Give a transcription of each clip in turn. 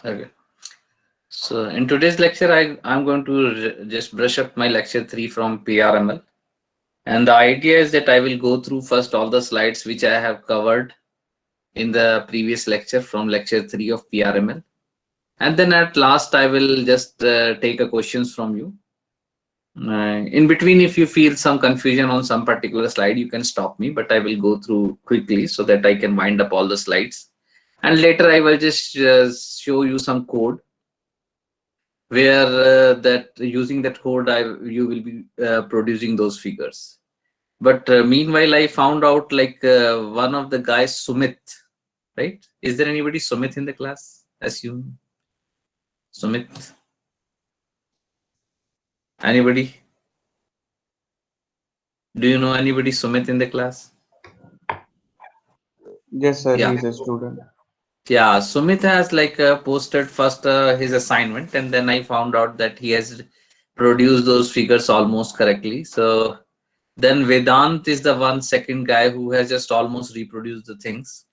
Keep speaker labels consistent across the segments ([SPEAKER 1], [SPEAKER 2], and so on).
[SPEAKER 1] Okay. So in today's lecture, I'm going to just brush up my lecture 3 from PRML. And the idea is that I will go through first all the slides which I have covered in the previous lecture from lecture 3 of PRML. And then at last, I will just take a questions from you. In between, if you feel some confusion on some particular slide, you can stop me, but I will go through quickly so that I can wind up all the slides. And later, I will just show you some code where that using that code you will be producing those figures. But meanwhile, I found out like one of the guys, Sumit, right? Is there anybody Sumit in the class? Assume Sumit. Anybody? Do you know anybody Sumit in the class?
[SPEAKER 2] Yes, sir,
[SPEAKER 1] Yeah.
[SPEAKER 2] he's a student.
[SPEAKER 1] Yeah, Sumit has like posted first his assignment, and then I found out that he has produced those figures almost correctly. So then Vedant is the one second guy who has just almost reproduced the things.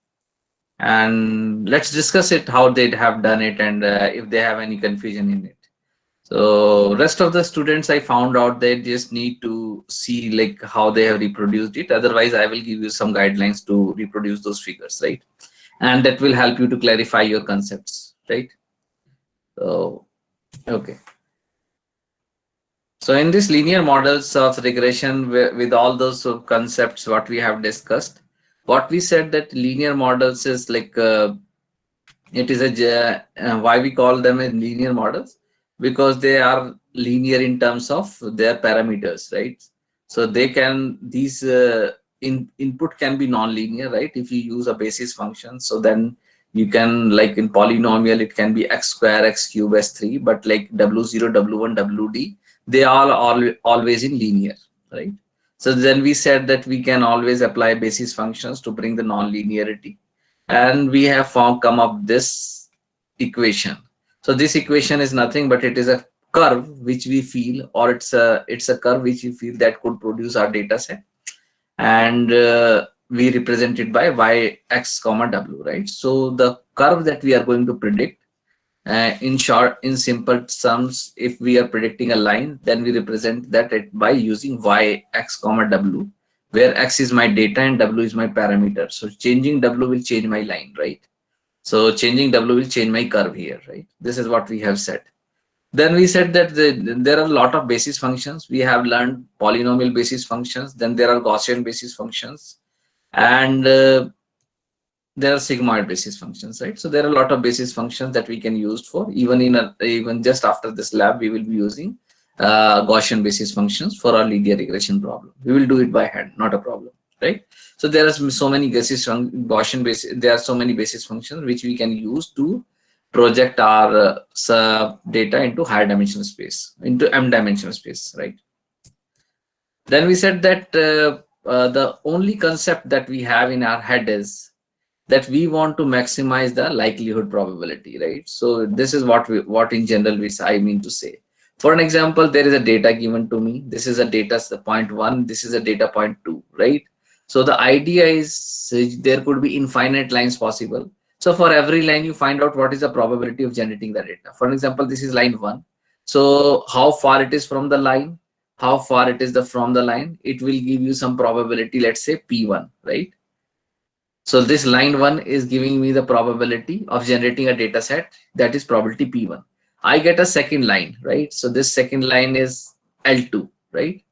[SPEAKER 1] And let's discuss it how they have done it and if they have any confusion in it. So rest of the students I found out they just need to see like how they have reproduced it. Otherwise, I will give you some guidelines to reproduce those figures, right? And that will help you to clarify your concepts, right? So okay. So in this linear models of regression with all those concepts what we have discussed, what we said that linear models is like it is why we call them as linear models, because they are linear in terms of their parameters, right? So they can these input can be non-linear, right? If you use a basis function, so then you can, like in polynomial it can be x square, x cube, s3, but like w0, w1, wd, they are all always in linear, right? So then we said that we can always apply basis functions to bring the non-linearity, and we have found come up this equation. So this equation is nothing but it is a curve which we feel, or it's a curve which we feel that could produce our data set, and we represent it by y x comma w, right? So the curve that we are going to predict, in short, in simple terms, if we are predicting a line, then we represent that by using y x comma w, where x is my data and w is my parameter. So changing w will change my line, right? So changing w will change my curve here, right? This is what we have said. Then we said that there are a lot of basis functions. We have learned polynomial basis functions. Then there are Gaussian basis functions, and there are sigmoid basis functions, right? So there are a lot of basis functions that we can use for, even even just after this lab we will be using Gaussian basis functions for our linear regression problem. We will do it by hand, not a problem, right? So there are so many Gaussian basis. There are so many basis functions which we can use to project our data into higher dimensional space, into m dimensional space, right? Then we said that the only concept that we have in our head is that we want to maximize the likelihood probability, right? So this is what in general I mean to say. For an example, there is a data given to me. This is a data point 1. This is a data point 2, right? So the idea is there could be infinite lines possible. So for every line, you find out what is the probability of generating the data. For example, this is line 1. So how far it is from the line, how far it is from the line, it will give you some probability, let's say P1, right? So this line 1 is giving me the probability of generating a data set, that is probability P1. I get a second line, right? So this second line is L2, right?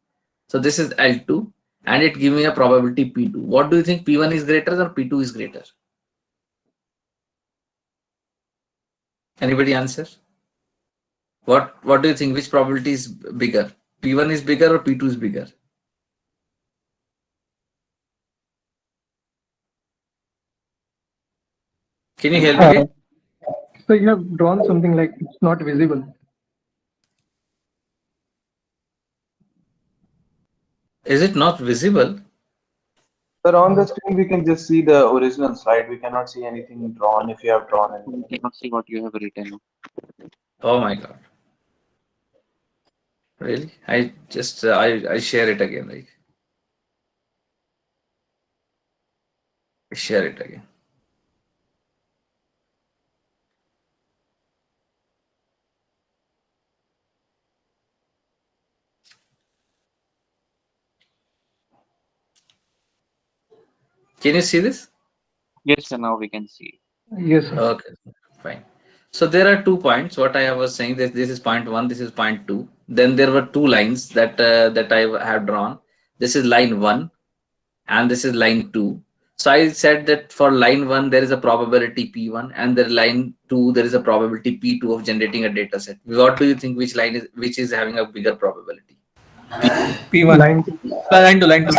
[SPEAKER 1] So this is L2 and it gives me a probability P2. What do you think, P1 is greater or P2 is greater? Anybody answer? What do you think? Which probability is bigger? P1 is bigger or P2 is bigger? Can you help me?
[SPEAKER 3] Uh, so you have drawn something like it's not visible.
[SPEAKER 1] Is it not visible?
[SPEAKER 2] Sir, on the screen we can just see the original slide. We cannot see anything drawn if you have drawn
[SPEAKER 4] We
[SPEAKER 2] anything.
[SPEAKER 4] cannot see what you have written.
[SPEAKER 1] Oh my God. Really? I just, I share it again, like, share it again. Can you see this?
[SPEAKER 4] Yes, sir. Now we can see.
[SPEAKER 3] Yes, sir.
[SPEAKER 1] Okay, fine. So there are 2 points. What I was saying that this is point 1, this is point 2. Then there were 2 lines that that I have drawn. This is line 1 and this is line 2. So I said that for line 1 there is a probability P1 and the line 2 there is a probability P2 of generating a data set. What do you think which is having a bigger probability?
[SPEAKER 5] P1.
[SPEAKER 3] Line
[SPEAKER 5] Line to line 2.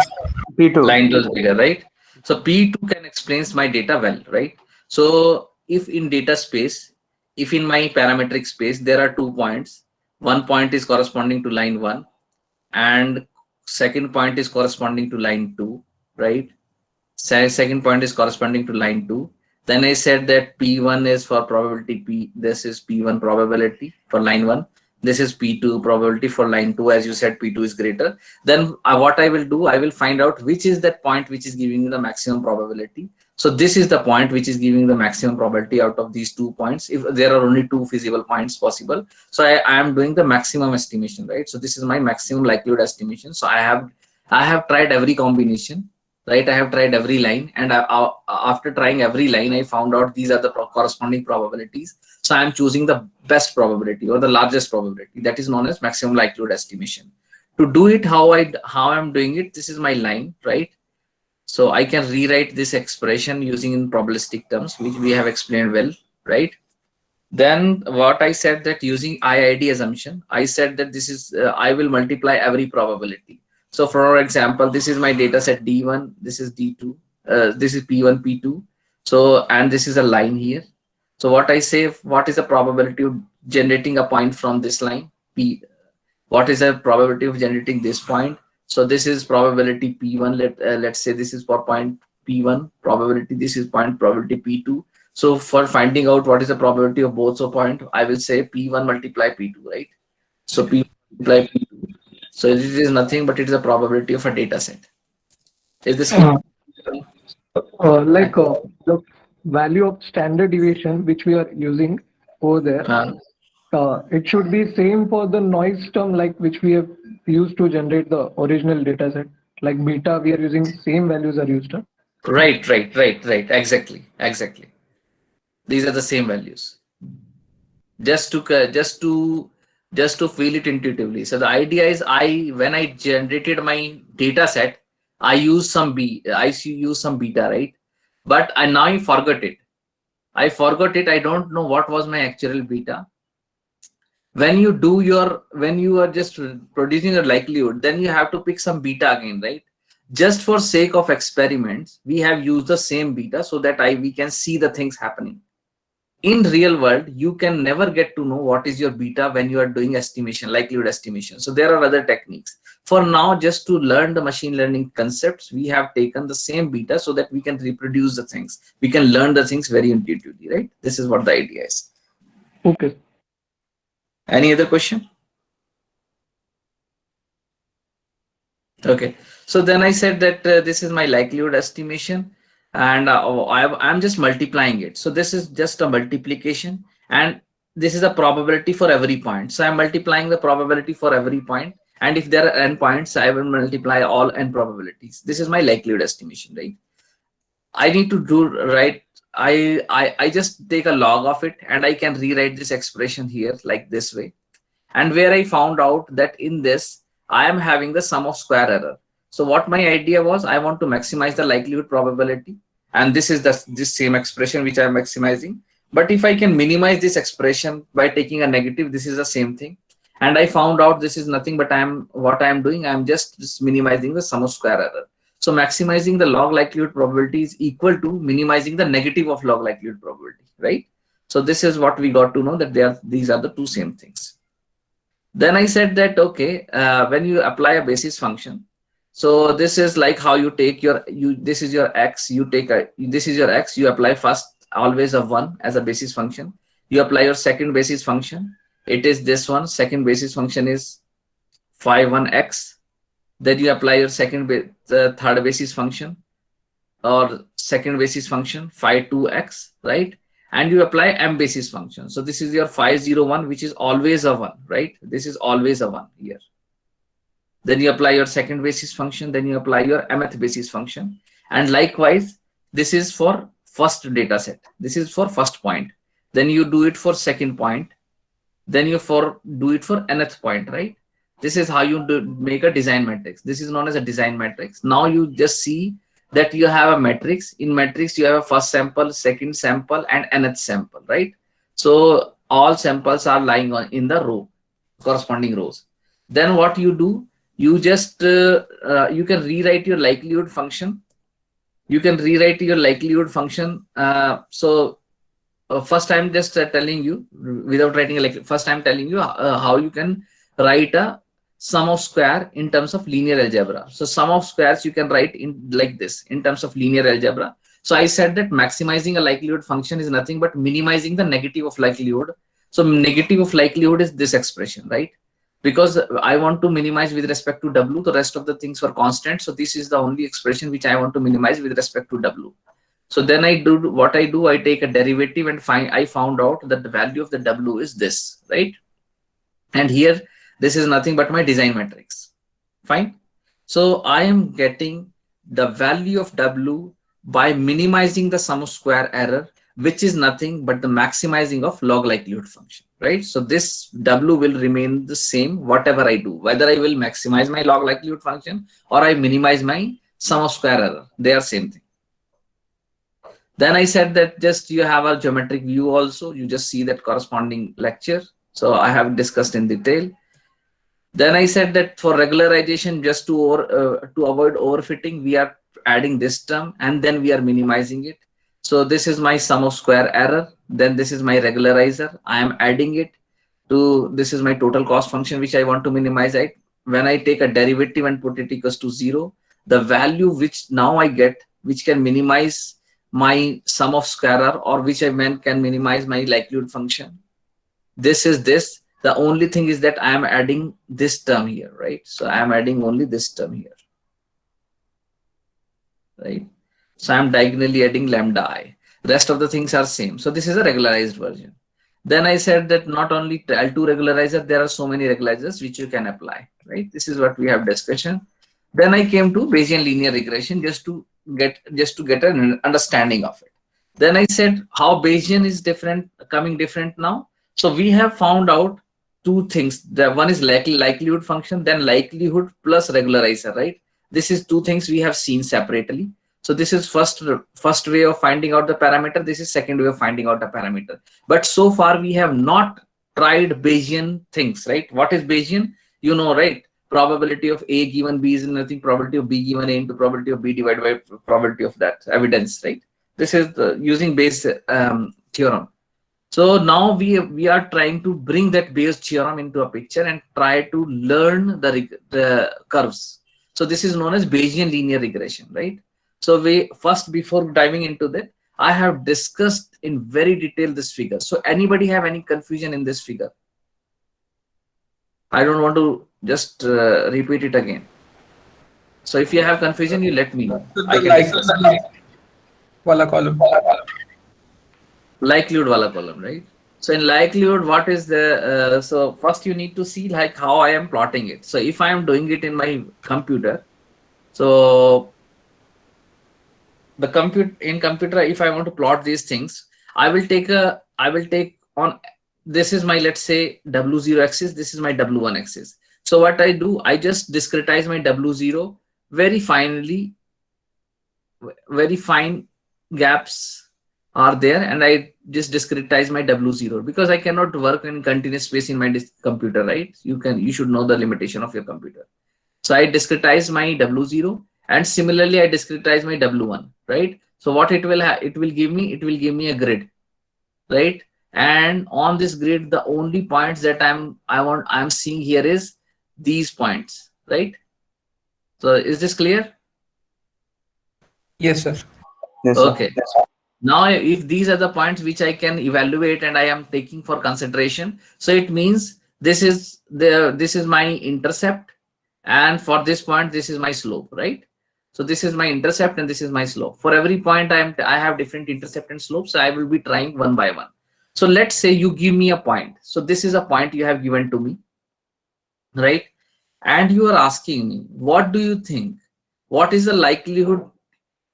[SPEAKER 2] P2.
[SPEAKER 1] Line 2 is bigger, right? So P2 can explains my data well, right? So if in data space, if in my parametric space there are 2 points, one point is corresponding to line 1 and second point is corresponding to line 2, right? Second point is corresponding to line 2. Then I said that P1 is for probability P, this is P1 probability for line 1. This is P2 probability for line 2. As you said, P2 is greater. Then what I will do, I will find out which is that point which is giving me the maximum probability. So this is the point which is giving the maximum probability out of these 2 points. If there are only 2 feasible points possible, so I am doing the maximum estimation, right? So this is my maximum likelihood estimation. So I have tried every combination, right? I have tried every line, and after trying every line, I found out these are the corresponding probabilities. So I am choosing the best probability or the largest probability. That is known as maximum likelihood estimation. To do it, how I'm doing it, this is my line, right? So I can rewrite this expression using in probabilistic terms, which we have explained well, right? Then what I said that using IID assumption, I said that this is I will multiply every probability. So for example, this is my data set D1, this is D2, this is P1, P2. So, and this is a line here. So what I say, what is the probability of generating a point from this line? P. What is the probability of generating this point? So this is probability P1. Let's say this is for point P1 probability. This is point probability P2. So for finding out what is the probability of both of point, I will say P1 multiply P2, right? So P1 multiply P2. So it is nothing but it is a probability of a data set. Is this clear?
[SPEAKER 3] The value of standard deviation which we are using over there, it should be same for the noise term like which we have used to generate the original data set. Like beta, we are using same values are used.
[SPEAKER 1] Right. Exactly. These are the same values. Just to feel it intuitively. So the idea is when I generated my data set, I use some beta, right? But now I forgot it. I don't know what was my actual beta. When you are just producing a likelihood, then you have to pick some beta again, right? Just for sake of experiments, we have used the same beta so that we can see the things happening. In real world, you can never get to know what is your beta when you are doing estimation, likelihood estimation. So there are other techniques. For now, just to learn the machine learning concepts, we have taken the same beta so that we can reproduce the things. We can learn the things very intuitively, right? This is what the idea is.
[SPEAKER 3] Okay.
[SPEAKER 1] Any other question? Okay. So then I said that this is my likelihood estimation. And I'm just multiplying it. So this is just a multiplication and this is a probability for every point. So I'm multiplying the probability for every point. And if there are n points, I will multiply all n probabilities. This is my likelihood estimation, right? I need to do, right? I just take a log of it and I can rewrite this expression here like this way. And where I found out that in this, I am having the sum of square error. So what my idea was, I want to maximize the likelihood probability. And this is this same expression which I am maximizing. But if I can minimize this expression by taking a negative, this is the same thing. And I found out this is nothing but what I am doing, I am just minimizing the sum of square error. So maximizing the log likelihood probability is equal to minimizing the negative of log likelihood probability, right? So this is what we got to know, that these are the two same things. Then I said that, okay, when you apply a basis function, so this is like how you take this is your x, this is your x, you apply first always a 1 as a basis function. You apply your second basis function. It is this one, second basis function is phi 1x. Then you apply your third basis function or second basis function phi 2x, right? And you apply m basis function. So this is your phi 01, which is always a 1, right? This is always a 1 here. Then you apply your second basis function, then you apply your mth basis function. And likewise, this is for first data set. This is for first point. Then you do it for second point. Then you do it for nth point, right? This is how you make a design matrix. This is known as a design matrix. Now you just see that you have a matrix. In matrix, you have a first sample, second sample, and nth sample, right? So all samples are lying in the row, corresponding rows. Then what you do, you just you can rewrite your likelihood function. You can rewrite your likelihood function. First I'm just telling you, without writing first I'm telling you how you can write a sum of square in terms of linear algebra. So sum of squares you can write in like this in terms of linear algebra. So I said that maximizing a likelihood function is nothing but minimizing the negative of likelihood. So negative of likelihood is this expression, right? Because I want to minimize with respect to W, the rest of the things were constant. So this is the only expression which I want to minimize with respect to W. So then I do what I do, I take a derivative and I found out that the value of the W is this, right? And here, this is nothing but my design matrix. Fine. So I am getting the value of W by minimizing the sum of square error, which is nothing but the maximizing of log likelihood function, right? So this W will remain the same, whatever I do, whether I will maximize my log likelihood function or I minimize my sum of square error, they are same thing. Then I said that just you have a geometric view also, you just see that corresponding lecture. So I have discussed in detail. Then I said that for regularization, just to avoid overfitting, we are adding this term and then we are minimizing it. So this is my sum of square error. Then this is my regularizer. I am adding it to, this is my total cost function, which I want to minimize it. When I take a derivative and put it equals to 0, the value which now I get, which can minimize my sum of square error or which I can minimize my likelihood function. This is this. The only thing is that I am adding this term here, right? So I am adding only this term here, right? So I am diagonally adding lambda I. The rest of the things are same. So this is a regularized version. Then I said that not only L2 regularizer, there are so many regularizers which you can apply, right? This is what we have discussion. Then I came to Bayesian linear regression just to get an understanding of it. Then I said how Bayesian is different now. So we have found out two things. The one is likelihood function, then likelihood plus regularizer, right? This is two things we have seen separately. So this is first way of finding out the parameter. This is second way of finding out the parameter. But so far we have not tried Bayesian things, right? What is Bayesian? You know, right? Probability of A given B is nothing. Probability of B given A into probability of B divided by probability of that evidence, right? This is using Bayes theorem. So now we are trying to bring that Bayes theorem into a picture and try to learn the curves. So this is known as Bayesian linear regression, right? So before diving into that, I have discussed in very detail this figure. So anybody have any confusion in this figure? I don't want to just repeat it again. So if you have confusion, you let me know.
[SPEAKER 5] Likelihood wala column.
[SPEAKER 1] Likelihood wala column, right? So in likelihood, what is the, so first you need to see like how I am plotting it. So if I am doing it in my computer, so the computer, if I want to plot these things, I will take on, this is my, let's say W0 axis, this is my W1 axis. So what I do, I just discretize my W0 very finely, very fine gaps are there, and I just discretize my W0 because I cannot work in continuous space in my computer, right? You should know the limitation of your computer. So I discretize my W0 and similarly I discretize my W1, right? So what it will give me a grid, right? And on this grid, the only points that I'm seeing here is these points, right? So is this clear?
[SPEAKER 5] Yes, sir.
[SPEAKER 2] Yes, sir.
[SPEAKER 1] Okay. Now, if these are the points which I can evaluate and I am taking for consideration, so it means this is my intercept, and for this point, this is my slope, right? So this is my intercept and this is my slope. For every point, I have different intercept and slope, so I will be trying one by one. So let's say you give me a point. So this is a point you have given to me, right? And you are asking me, what do you think? What is the likelihood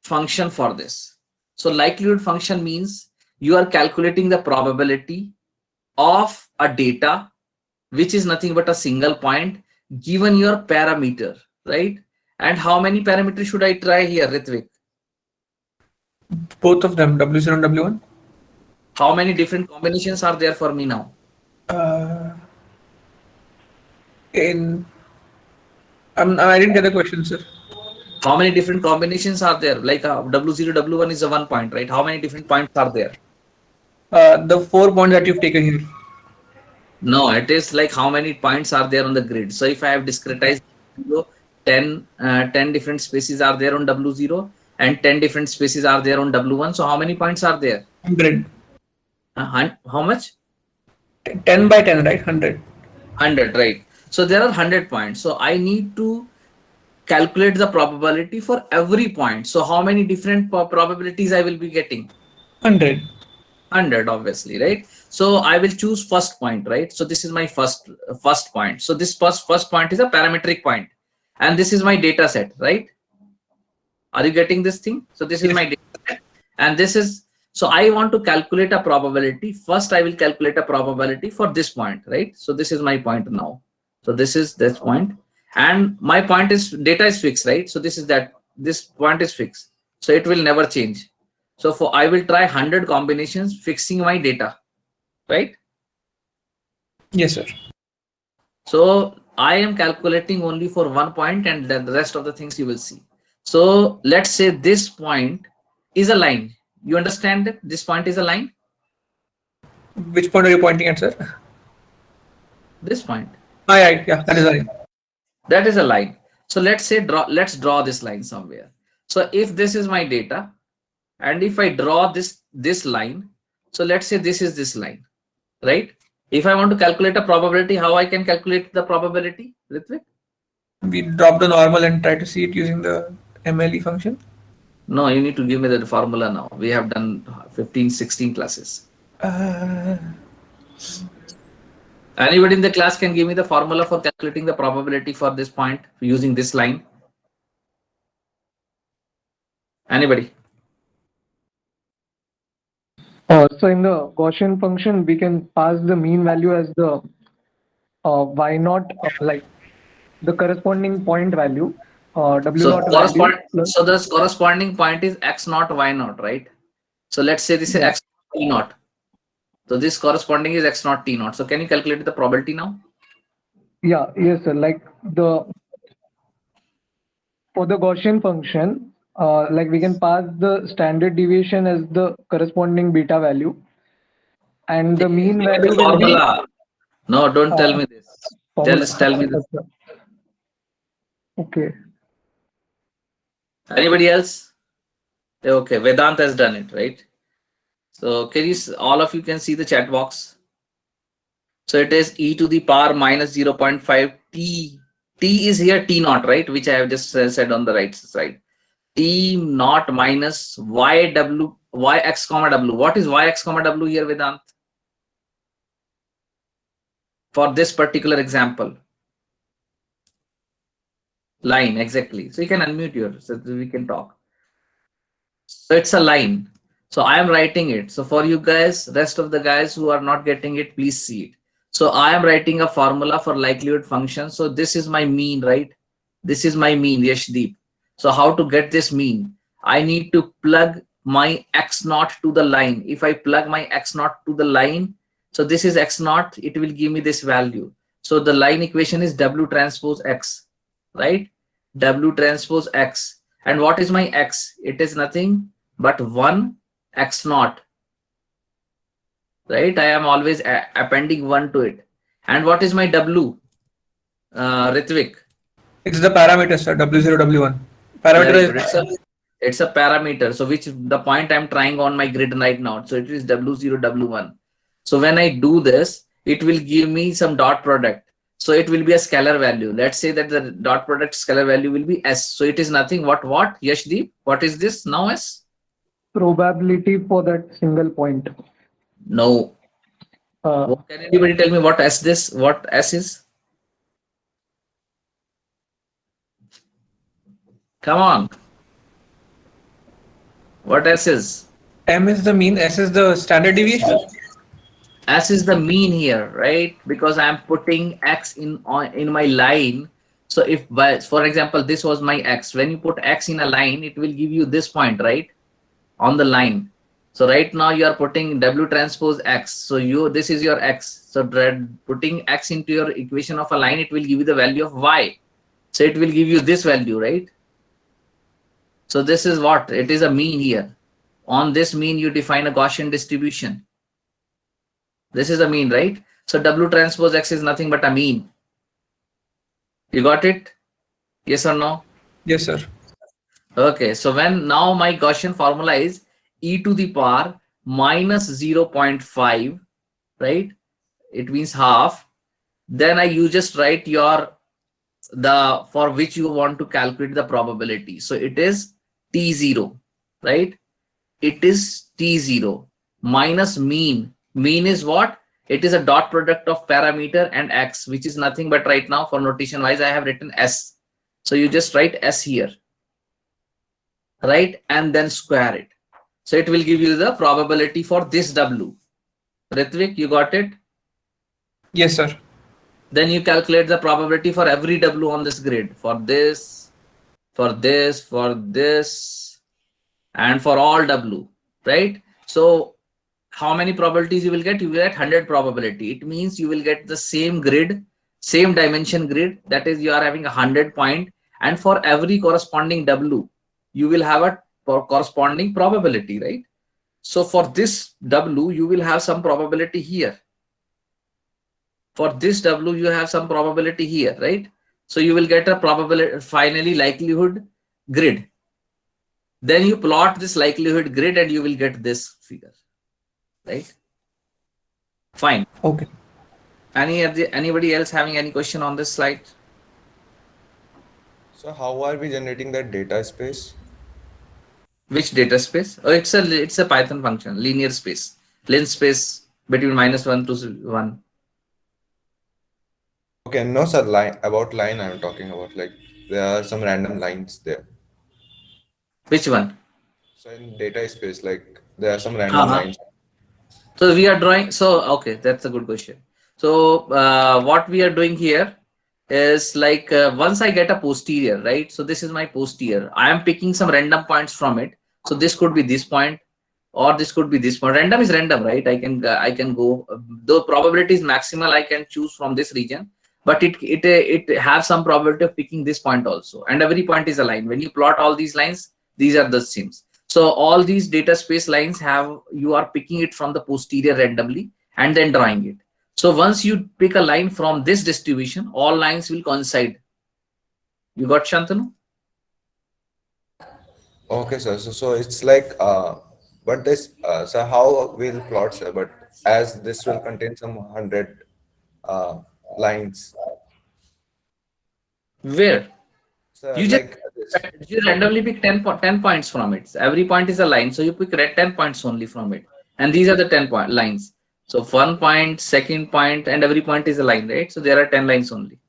[SPEAKER 1] function for this. So likelihood function means you are calculating the probability of a data which is nothing but a single point given your parameter, right? And how many parameters should I try here, Ritvik?
[SPEAKER 5] Both of them, W0 and W1.
[SPEAKER 1] How many different combinations are there for me now?
[SPEAKER 5] I didn't get the question, sir.
[SPEAKER 1] How many different combinations are there? Like W0, W1 is a 1 point, right? How many different points are there?
[SPEAKER 5] The 4 points that you've taken here.
[SPEAKER 1] No, it is like how many points are there on the grid. So if I have discretized 10 different spaces are there on W0 and 10 different spaces are there on W1. So how many points are there?
[SPEAKER 5] 100.
[SPEAKER 1] How much?
[SPEAKER 5] 10 by 10, right? 100.
[SPEAKER 1] 100, right? So there are 100 points. So I need to calculate the probability for every point. So how many different probabilities I will be getting?
[SPEAKER 5] 100.
[SPEAKER 1] 100, obviously, right? So I will choose first point, right? So this is my first point. So this first point is a parametric point, and this is my data set, right? Are you getting this thing? So this is my data set, and this is, so I want to calculate a probability. First, I will calculate a probability for this point, right? So this is my point now. So this is this point, and my point is data is fixed, right? So this is that, this point is fixed, so it will never change. So for I will try 100 combinations fixing my data, right?
[SPEAKER 5] Yes, sir.
[SPEAKER 1] So I am calculating only for 1 point, and then the rest of the things you will see. So let's say this point is a line. You understand that this point is a line?
[SPEAKER 5] Which point are you pointing at, sir?
[SPEAKER 1] This point.
[SPEAKER 5] Yeah, that is right.
[SPEAKER 1] That is a line. So let's say let's draw this line somewhere. So if this is my data, and if I draw this line, so let's say this is this line, right? If I want to calculate a probability, how I can calculate the probability, Ritvik?
[SPEAKER 5] We drop the normal and try to see it using the MLE function.
[SPEAKER 1] No, you need to give me the formula now. We have done 15, 16 classes. Anybody in the class can give me the formula for calculating the probability for this point using this line? Anybody?
[SPEAKER 3] So in the Gaussian function, we can pass the mean value as the y naught, like the corresponding point value, w
[SPEAKER 1] So
[SPEAKER 3] naught value.
[SPEAKER 1] so the corresponding point is x naught, y naught, right? So let's say this is x naught, t naught. So this corresponding is x naught, t naught. So can you calculate the probability now?
[SPEAKER 3] Yeah, yes, sir. Like for the Gaussian function, like we can pass the standard deviation as the corresponding beta value, and the mean value will be.
[SPEAKER 1] No, don't tell me this. Just tell me this.
[SPEAKER 3] Okay.
[SPEAKER 1] Anybody else? Okay, Vedant has done it, right? So can you, all of you can see the chat box? So it is e to the power minus 0.5 t. T is here t naught, right? Which I have just said on the right side. T naught minus yx comma w. What is yx comma w here, Vedant? For this particular example. Line, exactly. So you can unmute yours so we can talk. So it's a line. So I am writing it. So for you guys, rest of the guys who are not getting it, please see it. So I am writing a formula for likelihood function. So this is my mean, right? This is my mean, Yashdeep. So how to get this mean? I need to plug my x naught to the line. If I plug my x naught to the line, so this is x naught, it will give me this value. So the line equation is W transpose X, right? W transpose X. And what is my X? It is nothing but 1 x naught, right? I am always appending 1 to it. And what is my W, Ritvik?
[SPEAKER 5] It's the parameter, sir. W0, W1. Parameter
[SPEAKER 1] it's a parameter. So which the point I'm trying on my grid right now. So it is W0, W1. So when I do this, it will give me some dot product. So it will be a scalar value. Let's say that the dot product scalar value will be S. So it is nothing. What? Yashdeep, what is this now S?
[SPEAKER 3] Probability for that single point.
[SPEAKER 1] No. Can anybody tell me what S is? Come on. What S is?
[SPEAKER 5] M is the mean, S is the standard deviation.
[SPEAKER 1] S is the mean here, right? Because I'm putting X in my line. So if for example, this was my X, when you put X in a line, it will give you this point, right? On the line. So right now you are putting W transpose X. So this is your X. So putting X into your equation of a line, it will give you the value of Y. So it will give you this value, right? So this is what? It is a mean here. On this mean, you define a Gaussian distribution. This is a mean, right? So W transpose X is nothing but a mean. You got it? Yes or no?
[SPEAKER 5] Yes, sir.
[SPEAKER 1] Okay, so when now my Gaussian formula is e to the power minus 0.5, right? It means half. Then you just write the for which you want to calculate the probability. So it is T0, right? It is T0 minus mean. Mean is what? It is a dot product of parameter and X, which is nothing but right now for notation wise, I have written S. So you just write S here, right? And then square it. So it will give you the probability for this W. Ritvik, you got it?
[SPEAKER 5] Yes, sir.
[SPEAKER 1] Then you calculate the probability for every W on this grid, for this, for this, for this, and for all W, right? So how many probabilities you will get? You will get 100 probability. It means you will get the same grid, same dimension grid. That is, you are having 100 point, and for every corresponding W, you will have a corresponding probability, right? So for this W, you will have some probability here. For this W, you have some probability here, right? So you will get a probability, finally likelihood grid. Then you plot this likelihood grid and you will get this figure, right? Fine.
[SPEAKER 5] Okay.
[SPEAKER 1] Anybody else having any question on this slide?
[SPEAKER 6] So how are we generating that data space?
[SPEAKER 1] Which data space? Oh, it's a Python function, linear space, linspace between -1 to 1.
[SPEAKER 6] Okay, no sir, line I'm talking about. Like there are some random lines there.
[SPEAKER 1] Which one?
[SPEAKER 6] So in data space, like there are some random lines.
[SPEAKER 1] So we are drawing. So okay, that's a good question. So what we are doing here is like once I get a posterior, right? So this is my posterior. I am picking some random points from it. So this could be this point, or this could be this point. Random is random, right? I can go. The probability is maximal. I can choose from this region, but it has some probability of picking this point also. And every point is a line. When you plot all these lines, these are the seams. So all these data space lines you are picking it from the posterior randomly and then drawing it. So once you pick a line from this distribution, all lines will coincide. You got Shantanu?
[SPEAKER 6] Okay, sir. So it's like but this so how we'll plot, sir? But as this will contain some 100 lines.
[SPEAKER 1] Where?
[SPEAKER 6] So
[SPEAKER 1] You
[SPEAKER 6] like this.
[SPEAKER 1] you randomly pick 10 points from it. Every point is a line. So you pick 10 points only from it. And these are the 10 lines. So 1 point, second point, and every point is a line, right? So there are 10 lines only.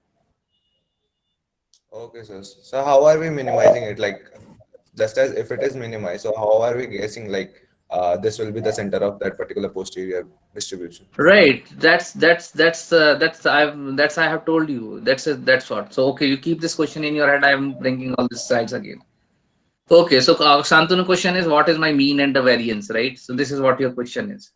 [SPEAKER 6] Okay, sir. So how are we minimizing it? Like just as if it is minimized, so how are we guessing like this will be the center of that particular posterior distribution?
[SPEAKER 1] Right. That's I have told you. That's what. So okay, you keep this question in your head. I am bringing all these slides again. Okay, so Shantanu question is what is my mean and the variance, right? So this is what your question is.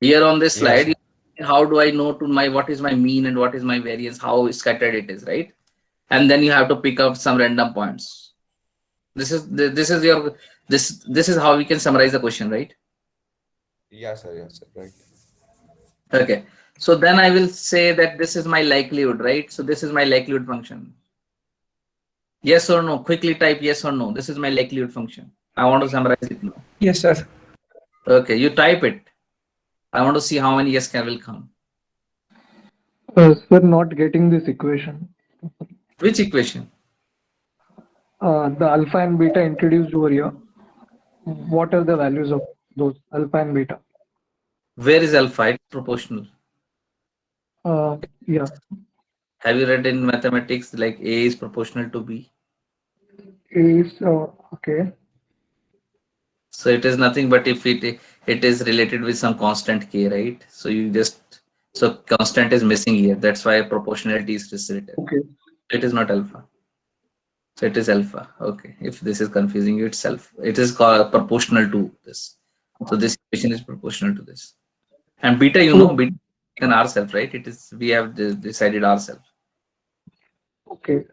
[SPEAKER 1] Here on this
[SPEAKER 6] Yes,
[SPEAKER 1] slide,
[SPEAKER 6] sir.
[SPEAKER 1] how do I know what is my mean and what is my variance, how scattered it is, right? And then you have to pick up some random points. This is how we can summarize the question, right?
[SPEAKER 6] Yes, sir, right.
[SPEAKER 1] Okay, so then I will say that this is my likelihood, right? So this is my likelihood function. Yes or no? Quickly type yes or no. This is my likelihood function. I want to summarize it now.
[SPEAKER 5] Yes, sir.
[SPEAKER 1] Okay, you type it. I want to see how many yes will come.
[SPEAKER 3] We're not getting this equation.
[SPEAKER 1] Which equation?
[SPEAKER 3] The alpha and beta introduced over here. What are the values of those alpha and beta?
[SPEAKER 1] Where is alpha? It's proportional.
[SPEAKER 3] Yeah.
[SPEAKER 1] Have you read in mathematics like A is proportional to B?
[SPEAKER 3] Is okay.
[SPEAKER 1] So it is nothing but if it is related with some constant k, right? So you just, so constant is missing here. That's why proportionality is restricted.
[SPEAKER 3] Okay.
[SPEAKER 1] It is not alpha. So it is alpha. Okay. If this is confusing you itself, it is called proportional to this. So this equation is proportional to this. And beta, you know, beta and ourselves, right? It is, we have decided ourselves.
[SPEAKER 3] Okay.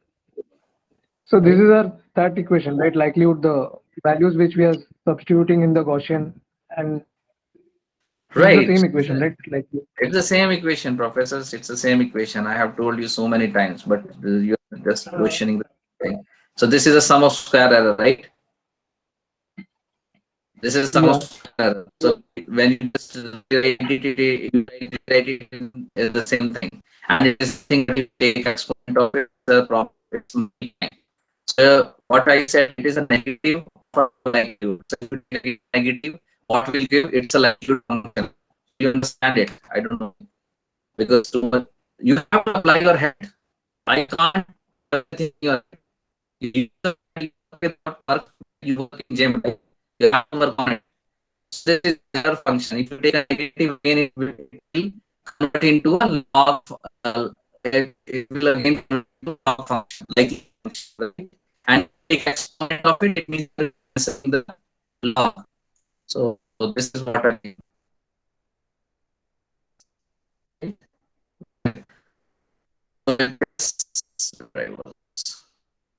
[SPEAKER 3] So this is our third equation, right? Likelihood, the values which we are substituting in the Gaussian, and this is
[SPEAKER 1] Right.
[SPEAKER 3] the same equation, right? Like
[SPEAKER 1] It's the same equation, professors. It's the same equation. I have told you so many times, but you're just questioning the thing. So this is a sum of square error, right? This is sum of square error. So when you just write it in the same thing, and it is thing that you take exponent of it, the problem. So what I said, it is a negative for likelihood. So if you take it negative, what will give? It's a likelihood function. You understand it? I don't know, because too much, you have to apply your head. I can't think your you work, you work in gym, right? You have to work on it. So this is their function. If you take a negative again, it will convert into a log. It will again convert into a log function, like, and take exponent of it. It means the log. So this is what I mean.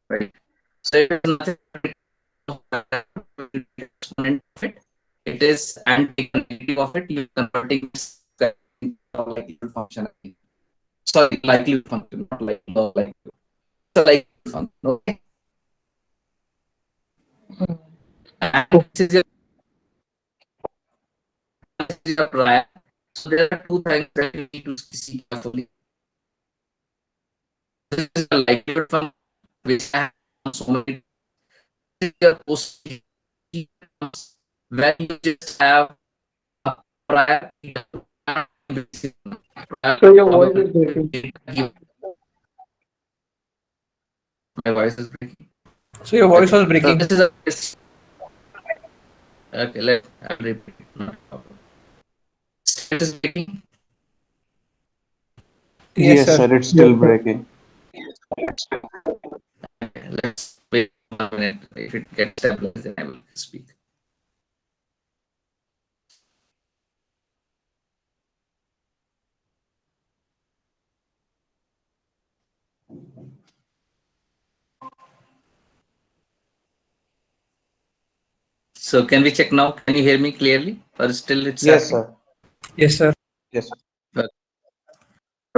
[SPEAKER 1] Right. So it is nothing exponent of it. It is, and take the negative of it, you converting this likelihood function. Sorry, likelihood function, not like likelihood. So likelihood function. Okay. And this is your prior. So there are two things that you need to see carefully. This is the likelihood function, which has so many. This is your possibility, when you just have a prior.
[SPEAKER 3] so your voice is breaking.
[SPEAKER 1] My voice is breaking.
[SPEAKER 5] So your voice was
[SPEAKER 1] So
[SPEAKER 5] breaking.
[SPEAKER 1] this is a okay. I'll repeat it. No problem. It is breaking.
[SPEAKER 5] Yes,
[SPEAKER 2] Yes,
[SPEAKER 5] sir.
[SPEAKER 2] sir, it's still breaking.
[SPEAKER 1] Okay, let's wait 1 minute. If it gets stabilized, then I will speak. So can we check now? Can you hear me clearly, or still it's
[SPEAKER 2] Yes,
[SPEAKER 1] happening?
[SPEAKER 2] sir.
[SPEAKER 5] Yes, sir.
[SPEAKER 2] Yes.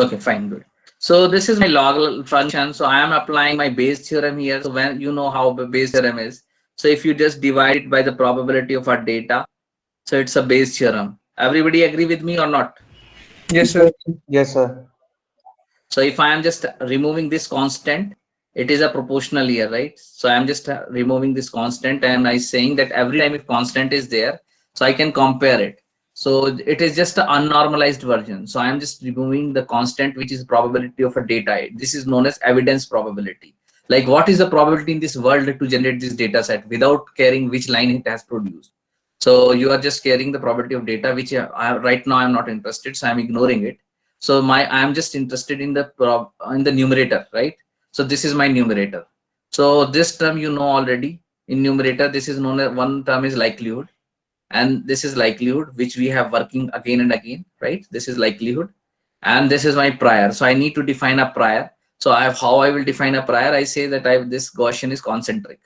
[SPEAKER 1] Okay, fine, good. So this is my log function. So I am applying my Bayes theorem here. So when you know how Bayes theorem is, so if you just divide it by the probability of our data, so it's a Bayes theorem. Everybody agree with me or not?
[SPEAKER 5] Yes, sir.
[SPEAKER 2] Yes, sir.
[SPEAKER 1] So if I am just removing this constant, it is a proportional here, right? So I am just removing this constant, and I saying that every time if constant is there, so I can compare it. So it is just an unnormalized version. So I am just removing the constant, which is probability of a data. This is known as evidence probability. Like what is the probability in this world to generate this data set without caring which line it has produced. So you are just caring the probability of data, which right now I'm not interested. So I'm ignoring it. So I'm just interested in the numerator, right? So this is my numerator. So this term you know already. In numerator, this is known as, one term is likelihood, and this is likelihood, which we have working again and again, right? This is likelihood, and this is my prior. So I need to define a prior. So how I will define a prior? I say that this Gaussian is concentric.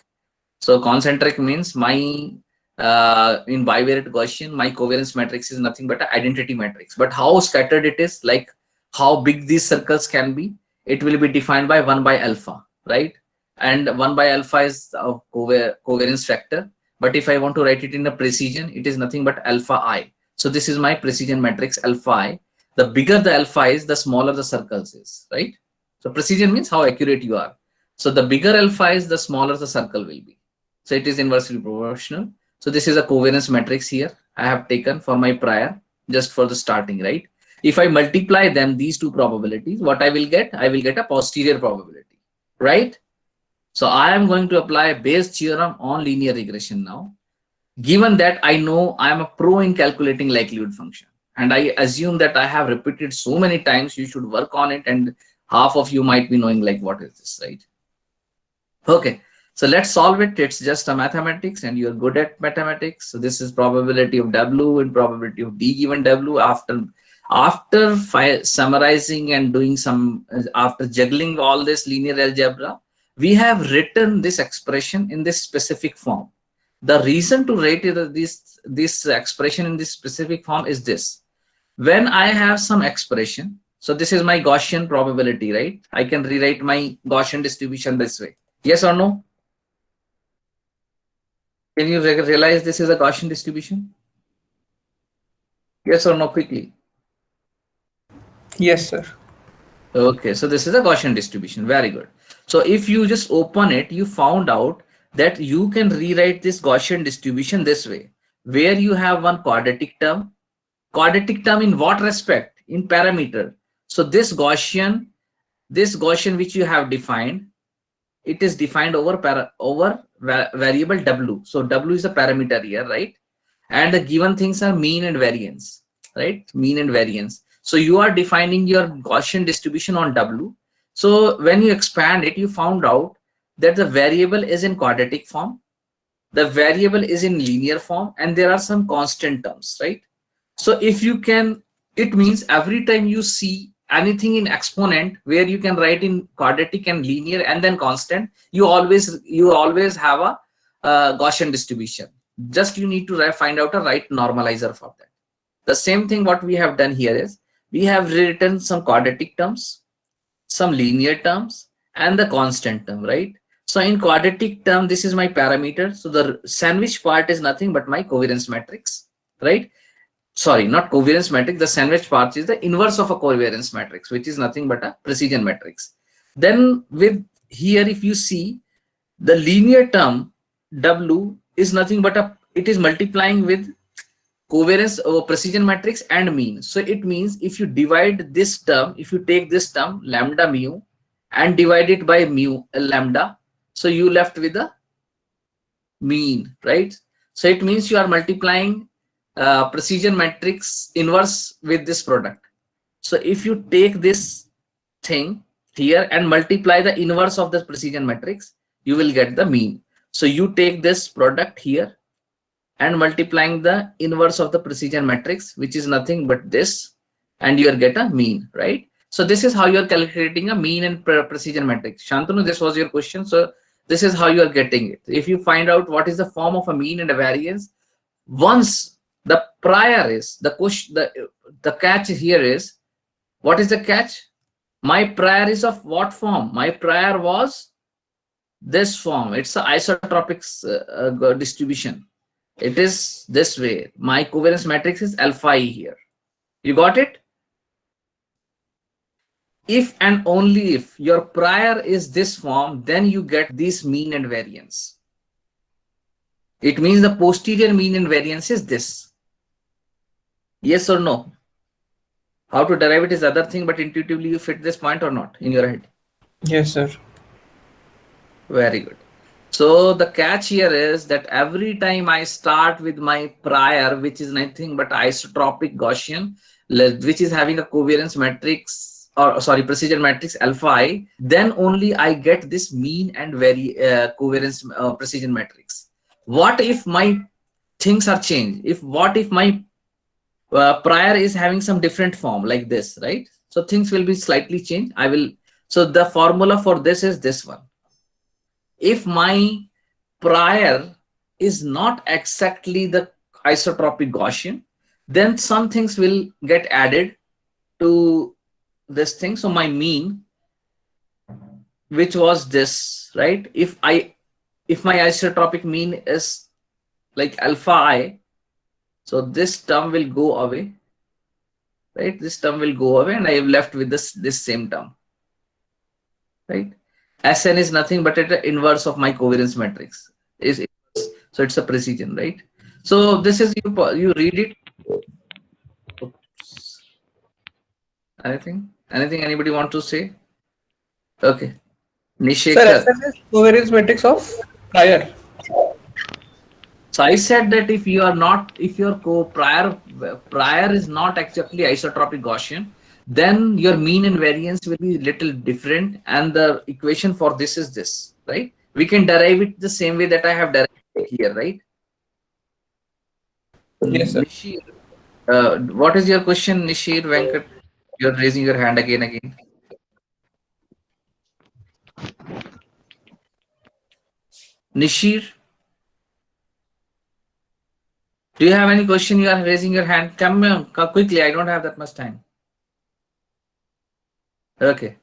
[SPEAKER 1] So concentric means my in bivariate Gaussian, my covariance matrix is nothing but an identity matrix. But how scattered it is, like how big these circles can be, it will be defined by 1 by alpha, right? And 1 by alpha is a covariance factor. But if I want to write it in a precision, it is nothing but alpha I. So this is my precision matrix alpha I. The bigger the alpha is, the smaller the circles is, right? So precision means how accurate you are. So the bigger alpha is, the smaller the circle will be. So it is inversely proportional. So this is a covariance matrix here I have taken for my prior, just for the starting, right? If I multiply them, these two probabilities, what I will get? I will get a posterior probability, right? So I am going to apply Bayes theorem on linear regression now. given that I know I am a pro in calculating likelihood function, and I assume that I have repeated so many times, you should work on it, and half of you might be knowing like what is this, right? Okay, so let's solve it. It's just a mathematics and you're good at mathematics. So this is probability of W and probability of D given W. After summarizing and doing some, after juggling all this linear algebra, we have written this expression in this specific form. The reason to write this expression in this specific form is this. When I have some expression, so this is my Gaussian probability, right? I can rewrite my Gaussian distribution this way. Yes or no? Can you realize this is a Gaussian distribution? Yes or no, quickly?
[SPEAKER 5] Yes, sir.
[SPEAKER 1] Okay, so this is a Gaussian distribution. Very good. So if you just open it, you found out that you can rewrite this Gaussian distribution this way, where you have one quadratic term. Quadratic term in what respect? In parameter. So this Gaussian which you have defined, it is defined over variable W. So W is a parameter here, right? And the given things are mean and variance, right? Mean and variance. So you are defining your Gaussian distribution on W. So when you expand it, you found out that the variable is in quadratic form, the variable is in linear form, and there are some constant terms, right? So if you can, it means every time you see anything in exponent where you can write in quadratic and linear and then constant, you always have a Gaussian distribution. Just you need to find out a right normalizer for that. The same thing what we have done here is we have written some quadratic terms, some linear terms, and the constant term, right? So in quadratic term, this is my parameter. So the sandwich part is nothing but my covariance matrix, right? Sorry, not covariance matrix. The sandwich part is the inverse of a covariance matrix, which is nothing but a precision matrix. Then with here, if you see the linear term W is nothing but it is multiplying with covariance or precision matrix and mean. So it means if you divide this term, if you take this term lambda mu and divide it by mu lambda, so you left with the mean, right? So it means you are multiplying precision matrix inverse with this product. So if you take this thing here and multiply the inverse of the precision matrix, you will get the mean. So you take this product here and multiplying the inverse of the precision matrix, which is nothing but this, and you will get a mean, right? So this is how you are calculating a mean and precision matrix. Shantanu, this was your question. So this is how you are getting it. If you find out what is the form of a mean and a variance, once the prior is the question, the catch here is, what is the catch? My prior is of what form? My prior was this form. It's an isotropic distribution. It is this way. My covariance matrix is alpha E here. You got it? If and only if your prior is this form, then you get this mean and variance. It means the posterior mean and variance is this. Yes or no? How to derive it is other thing, but intuitively you fit this point or not in your head?
[SPEAKER 5] Yes, sir.
[SPEAKER 1] Very good. So the catch here is that every time I start with my prior, which is nothing but isotropic Gaussian, which is having a covariance matrix, or sorry, precision matrix alpha I, then only I get this mean and covariance precision matrix. What if my things are changed? What if my prior is having some different form like this, right? So things will be slightly changed. So the formula for this is this one. If my prior is not exactly the isotropic Gaussian, then some things will get added to this thing. So my mean, which was this, right? If my isotropic mean is like alpha I, so this term will go away, right? This term will go away, and I am left with this same term, right? Sn is nothing but the inverse of my covariance matrix. So it's a precision, right? So this is you read it. Oops. Anything anybody want to say? Okay. Nishekar.
[SPEAKER 5] Sir, Sn is covariance matrix of prior.
[SPEAKER 1] So I said that if you are not, if your prior is not actually isotropic Gaussian, then your mean and variance will be little different, and the equation for this is this, right? We can derive it the same way that I have derived it here, right?
[SPEAKER 5] Yes, sir.
[SPEAKER 1] Nishir, what is your question, Nishir Venkat? You're raising your hand again. Nishir, do you have any question? You are raising your hand. Come quickly. I don't have that much time. Okay.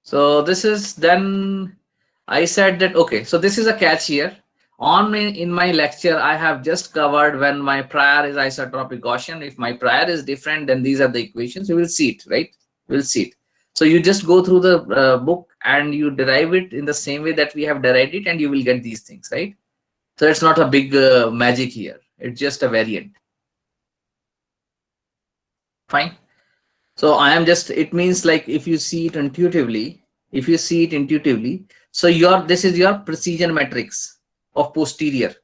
[SPEAKER 1] So this is then I said that, okay, so this is a catch here. In my lecture, I have just covered when my prior is isotropic Gaussian. If my prior is different, then these are the equations. You will see it, right? We'll see it. So you just go through the book and you derive it in the same way that we have derived it, and you will get these things, right? So it's not a big magic here. It's just a variant. Fine. So I am just, it means like if you see it intuitively, so this is your precision matrix of posterior,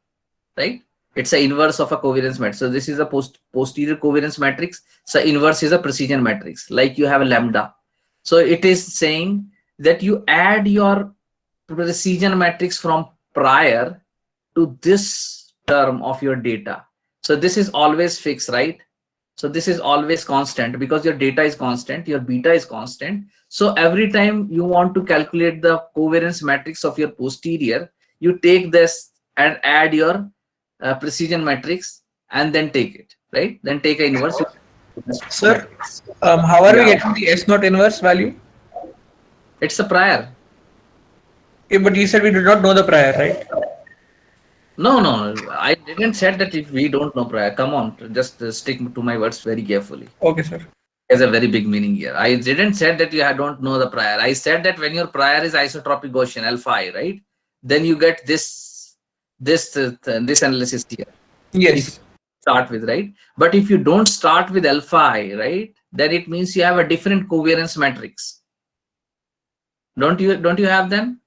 [SPEAKER 1] right? It's an inverse of a covariance matrix. So this is a posterior covariance matrix. So inverse is a precision matrix, like you have a lambda. So it is saying that you add your precision matrix from prior to this term of your data. So this is always fixed, right? So this is always constant because your data is constant, your beta is constant. So every time you want to calculate the covariance matrix of your posterior, you take this and add your precision matrix and then take it, right? Then take an inverse.
[SPEAKER 5] Sir, how are we
[SPEAKER 1] Yeah.
[SPEAKER 5] getting the S naught inverse value?
[SPEAKER 1] It's a prior.
[SPEAKER 5] Okay, but you said we do not know the prior, right?
[SPEAKER 1] No, I didn't say that if we don't know prior. Come on, just stick to my words very carefully.
[SPEAKER 5] Okay, sir.
[SPEAKER 1] There's a very big meaning here. I didn't say that you don't know the prior. I said that when your prior is isotropic Gaussian alpha I, right? Then you get this analysis here.
[SPEAKER 5] Yes.
[SPEAKER 1] Start with, right? But if you don't start with alpha I, right, then it means you have a different covariance matrix. Don't you have them?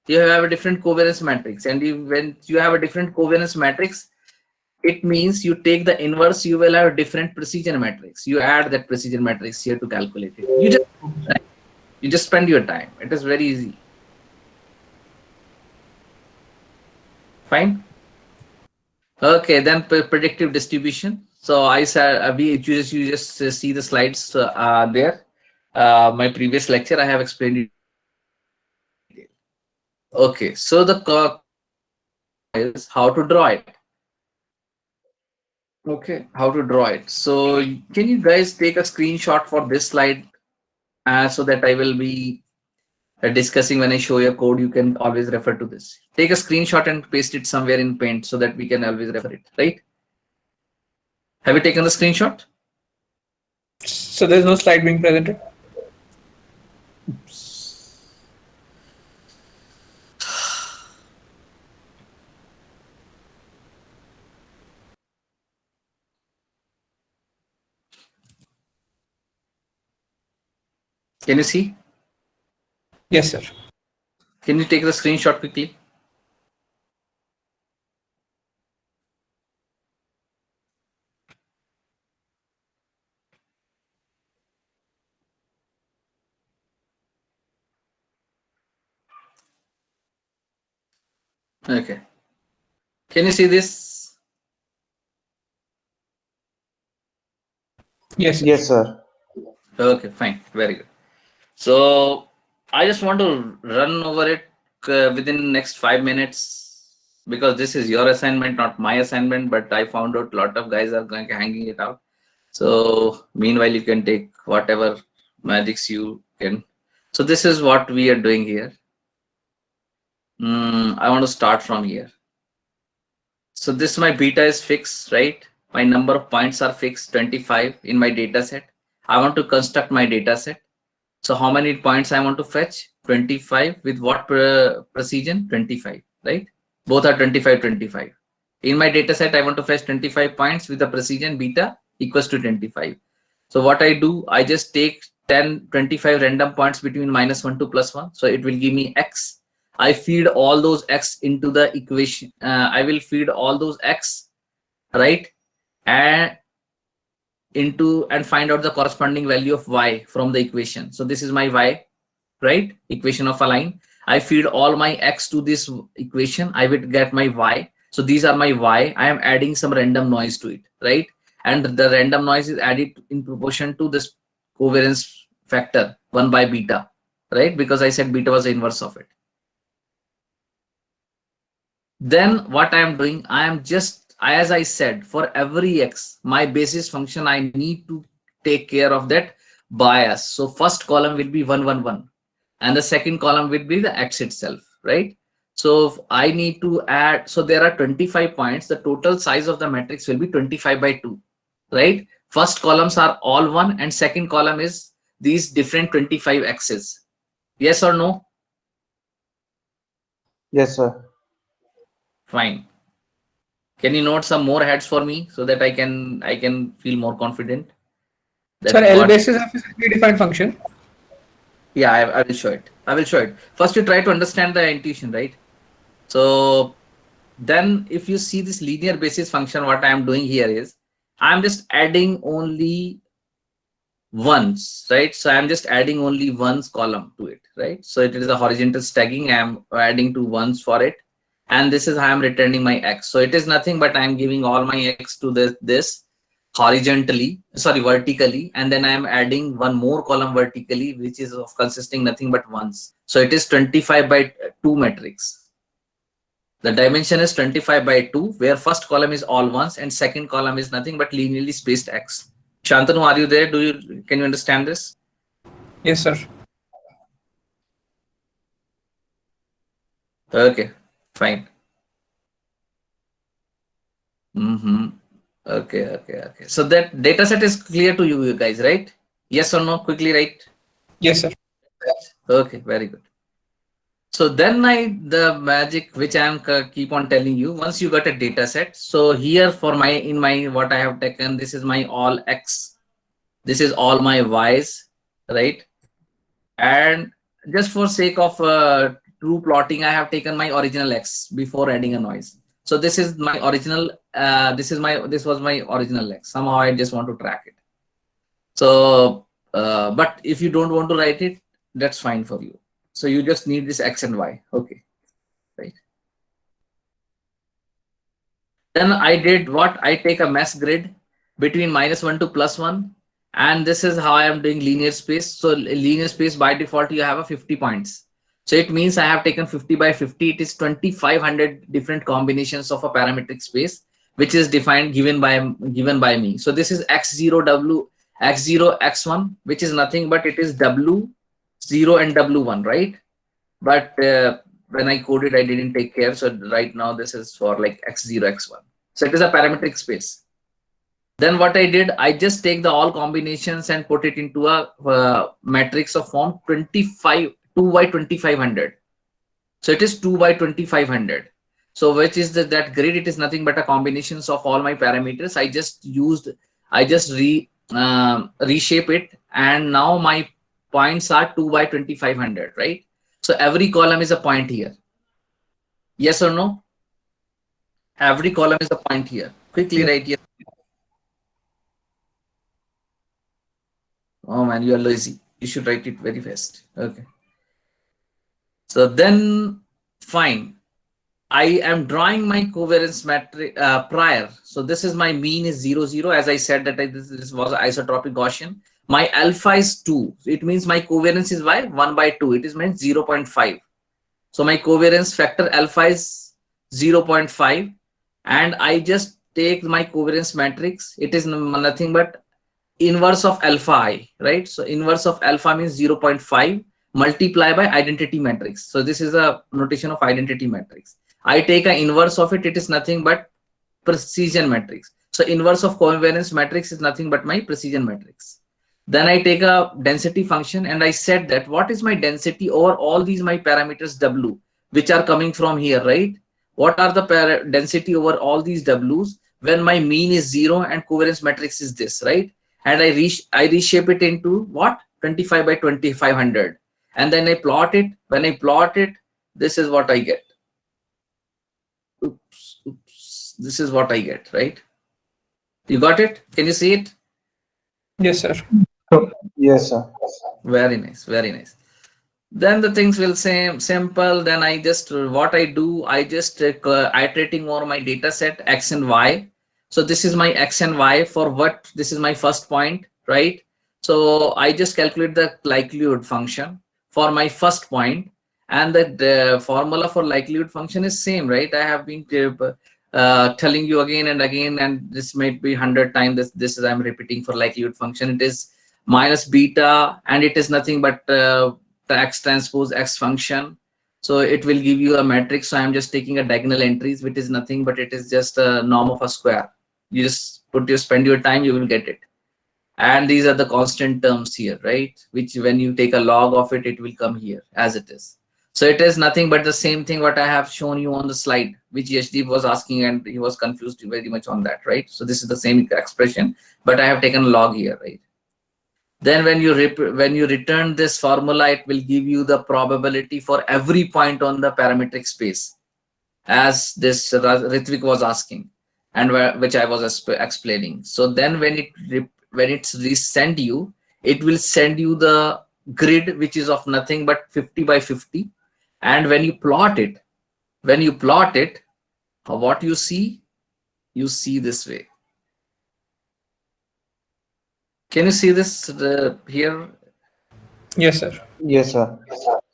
[SPEAKER 1] You have a different covariance matrix, and when you have a different covariance matrix, it means you take the inverse, you will have a different precision matrix. You add that precision matrix here to calculate it. You just spend your time. It is very easy. Fine. Okay, then predictive distribution. So I said you just see the slides there. My previous lecture I have explained it. Okay, so the is how to draw it. Okay, how to draw it. So can you guys take a screenshot for this slide so that I will be discussing when I show your code? You can always refer to this. Take a screenshot and paste it somewhere in Paint so that we can always refer it, right? Have you taken the screenshot?
[SPEAKER 5] So there's no slide being presented?
[SPEAKER 1] Can you see?
[SPEAKER 5] Yes, sir.
[SPEAKER 1] Can you take the screenshot quickly? Okay. Can you see this?
[SPEAKER 5] Yes.
[SPEAKER 2] Yes, sir.
[SPEAKER 1] Okay, fine. Very good. So I just want to run over it within next 5 minutes because this is your assignment, not my assignment, but I found out a lot of guys are going hanging it out. So meanwhile, you can take whatever magics you can. So this is what we are doing here. I want to start from here. So this my beta is fixed, right? My number of points are fixed, 25 in my data set. I want to construct my data set. So how many points I want to fetch? 25 with what precision? 25, right? Both are 25, 25. In my data set, I want to fetch 25 points with the precision beta equals to 25. So what I do, I just take 25 random points between -1 to +1. So it will give me X. I feed all those x into the equation. I will feed all those x, right, and find out the corresponding value of y from the equation. So this is my y, right? Equation of a line. I feed all my x to this equation. I will get my y. So these are my y. I am adding some random noise to it, right? And the random noise is added in proportion to this covariance factor 1 by beta, right? Because I said beta was the inverse of it. Then what I am doing, I am just, as I said, for every x, my basis function, I need to take care of that bias. So first column will be 1, 1, 1, and the second column will be the x itself, right? So I need to add, so there are 25 points. The total size of the matrix will be 25 by 2, right? First columns are all 1, and second column is these different 25 x's. Yes or no?
[SPEAKER 2] Yes, sir.
[SPEAKER 1] Fine. Can you note some more heads for me so that I can feel more confident? That
[SPEAKER 5] Sir, L
[SPEAKER 1] what-
[SPEAKER 5] basis of a simply defined function.
[SPEAKER 1] Yeah, I will show it. I will show it. First, you try to understand the intuition, right? So then if you see this linear basis function, what I am doing here is I'm just adding only ones, right? So I'm just adding only ones column to it, right? So it is a horizontal stacking. I'm adding 2 ones for it. And this is how I'm returning my x. So it is nothing but I'm giving all my x to this horizontally, sorry, vertically, and then I'm adding one more column vertically, which is of consisting nothing but ones. So it is 25 by 2 matrix. The dimension is 25 by 2, where first column is all ones and second column is nothing but linearly spaced x. Shantanu, are you there? Can you understand this?
[SPEAKER 5] Yes, sir.
[SPEAKER 1] Okay, fine. Okay. So that data set is clear to you guys, right? Yes or no? Quickly write.
[SPEAKER 5] Yes, sir.
[SPEAKER 1] Okay, very good. So then the magic which I am keep on telling you, once you got a data set. So here for in my what I have taken, this is my all x, this is all my y's, right? And just for sake of true plotting, I have taken my original x before adding a noise. So this is my original. This was my original x. Somehow I just want to track it. So, but if you don't want to write it, that's fine for you. So you just need this x and y. Okay, right. Then I did what? I take a mesh grid between -1 to +1, and this is how I am doing linear space. So linear space by default you have a 50 points. So it means I have taken 50 by 50. It is 2500 different combinations of a parametric space, which is defined given by me. So this is x0 w x0 x1, which is nothing but it is w0 and w1, right? But when I coded, I didn't take care. So right now this is for like x0 x1. So it is a parametric space. Then what I did, I just take the all combinations and put it into a matrix of form 2 by 2500. So it is 2 by 2500. So which is that grid? It is nothing but a combinations of all my parameters. I just reshape it, and now my points are 2 by 2500, right? So every column is a point here. Yes or no? Every column is a point here. Quickly write here. Oh man, you are lazy. You should write it very fast. Okay. So then, fine. I am drawing my covariance matrix prior. So this is my mean is 0, 0. As I said that this was isotropic Gaussian. My alpha is 2. So it means my covariance is 1 by 2. It is meant 0.5. So my covariance factor alpha is 0.5. And I just take my covariance matrix. It is nothing but inverse of alpha I, right? So inverse of alpha means 0.5 multiply by identity matrix. So this is a notation of identity matrix. I take an inverse of it. It is nothing but precision matrix. So inverse of covariance matrix is nothing but my precision matrix. Then I take a density function and I said that what is my density over all these my parameters W, which are coming from here, right? What are the density over all these W's when my mean is 0 and covariance matrix is this, right? And I reshape it into what? 25 by 2500. And then I plot it. When I plot it, this is what I get. Oops, this is what I get, right? You got it? Can you see it?
[SPEAKER 5] Yes, sir.
[SPEAKER 2] Yes, sir.
[SPEAKER 1] Very nice, very nice. Then the things will seem simple. Then I just, what I do, I just iterating over my data set X and Y. So this is my X and Y for what, this is my first point, right? So I just calculate the likelihood function for my first point, and the formula for likelihood function is same, right? I have been telling you again and again, and this might be 100 times. This is I'm repeating for likelihood function. It is minus beta, and it is nothing but the X transpose X function. So it will give you a matrix. So I'm just taking a diagonal entries, which is nothing but it is just a norm of a square. You just spend your time, you will get it. And these are the constant terms here, right? Which when you take a log of it, it will come here as it is. So it is nothing but the same thing what I have shown you on the slide, which Yashdeep was asking, and he was confused very much on that, right? So this is the same expression, but I have taken a log here, right? Then when you return this formula, it will give you the probability for every point on the parametric space, as this Ritvik was asking, and which I was explaining. So then when it's resend you, it will send you the grid, which is of nothing but 50 by 50. And when you plot it, what you see this way. Can you see this here?
[SPEAKER 5] Yes, sir.
[SPEAKER 2] Yes, sir.